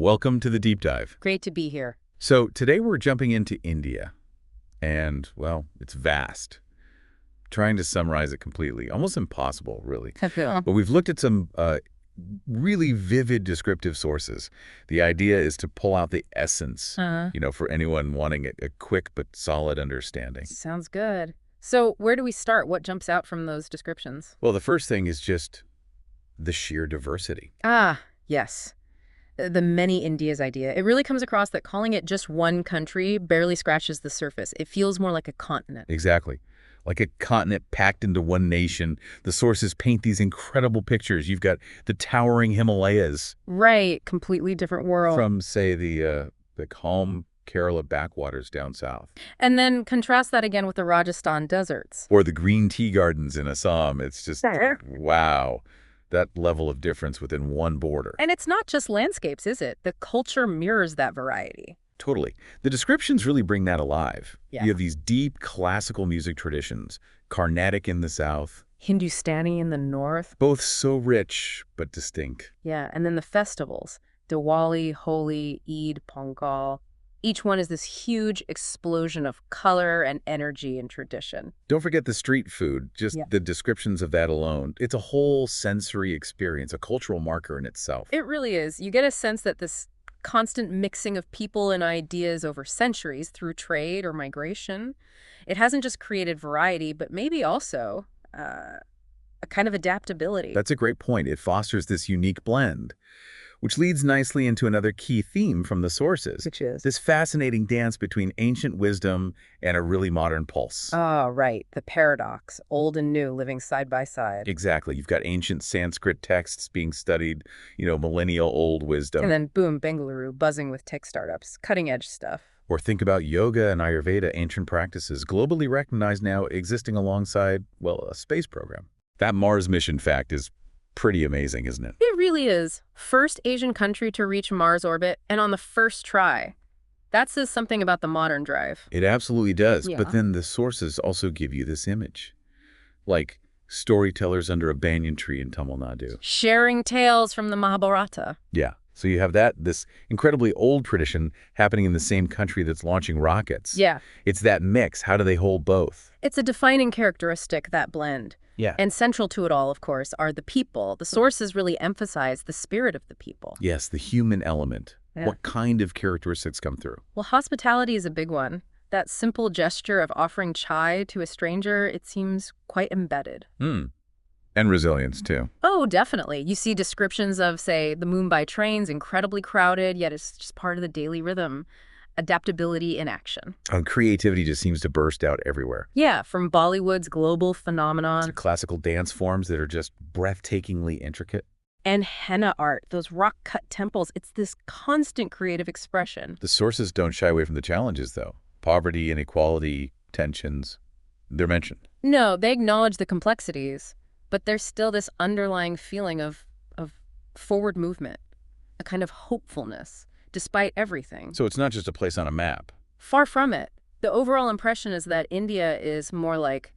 Welcome to the deep dive. Great to be here. So today we're jumping into India, and, well, it's vast. Trying to summarize it completely, almost impossible, really. But we've looked at some really vivid descriptive sources. The idea is to pull out the essence, for anyone wanting a quick but solid understanding. Sounds good. So where do we start? What jumps out from those descriptions? Well, the first thing is just the sheer diversity. Yes. The many Indias idea. It really comes across that calling it just one country barely scratches the surface. It feels more like a continent. Exactly. Like a continent packed into one nation. The sources paint these incredible pictures. You've got the towering Himalayas. Right. Completely different world. From, say, the calm Kerala backwaters down south. And then contrast that again with the Rajasthan deserts. Or the green tea gardens in Assam. It's just, wow. That level of difference within one border. And it's not just landscapes, is it? The culture mirrors that variety. Totally. The descriptions really bring that alive. Yeah. You have these deep classical music traditions, Carnatic in the south. Hindustani in the north. Both so rich, but distinct. Yeah, and then the festivals. Diwali, Holi, Eid, Pongal. Each one is this huge explosion of color and energy and tradition. Don't forget the street food, just the descriptions of that alone. It's a whole sensory experience, a cultural marker in itself. It really is. You get a sense that this constant mixing of people and ideas over centuries through trade or migration, it hasn't just created variety, but maybe also a kind of adaptability. That's a great point. It fosters this unique blend, which leads nicely into another key theme from the sources. Which is? This fascinating dance between ancient wisdom and a really modern pulse. Oh, right. The paradox. Old and new living side by side. Exactly. You've got ancient Sanskrit texts being studied, millennial-old wisdom. And then, boom, Bengaluru buzzing with tech startups. Cutting-edge stuff. Or think about yoga and Ayurveda, ancient practices, globally recognized now existing alongside, well, a space program. That Mars mission fact is pretty amazing, isn't it? It really is. First Asian country to reach Mars orbit, and on the first try. That says something about the modern drive. It absolutely does. Yeah. But then the sources also give you this image. Like storytellers under a banyan tree in Tamil Nadu. Sharing tales from the Mahabharata. Yeah. So you have this incredibly old tradition happening in the same country that's launching rockets. Yeah. It's that mix. How do they hold both? It's a defining characteristic, that blend. Yeah. And central to it all, of course, are the people. The sources really emphasize the spirit of the people. Yes, the human element. Yeah. What kind of characteristics come through? Well, hospitality is a big one. That simple gesture of offering chai to a stranger, it seems quite embedded. And resilience, too. Oh, definitely. You see descriptions of, say, the Mumbai trains, incredibly crowded, yet it's just part of the daily rhythm. Adaptability in action. Creativity just seems to burst out everywhere. Yeah, from Bollywood's global phenomenon. To classical dance forms that are just breathtakingly intricate. And henna art, those rock-cut temples. It's this constant creative expression. The sources don't shy away from the challenges, though. Poverty, inequality, tensions, they're mentioned. No, they acknowledge the complexities, but there's still this underlying feeling of forward movement, a kind of hopefulness, despite everything. So it's not just a place on a map. Far from it. The overall impression is that India is more like,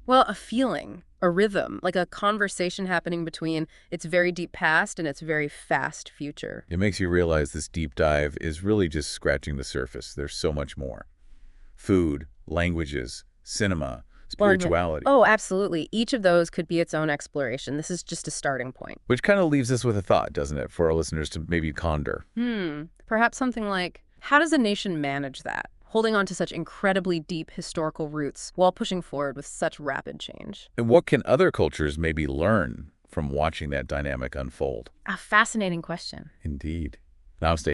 well, a feeling, a rhythm, like a conversation happening between its very deep past and its very fast future. It makes you realize this deep dive is really just scratching the surface. There's so much more. Food, languages, cinema, spirituality. Oh, absolutely. Each of those could be its own exploration. This is just a starting point. Which kind of leaves us with a thought, doesn't it, for our listeners to maybe ponder. Perhaps something like, how does a nation manage that? Holding on to such incredibly deep historical roots while pushing forward with such rapid change. And what can other cultures maybe learn from watching that dynamic unfold? A fascinating question. Indeed. Namaste.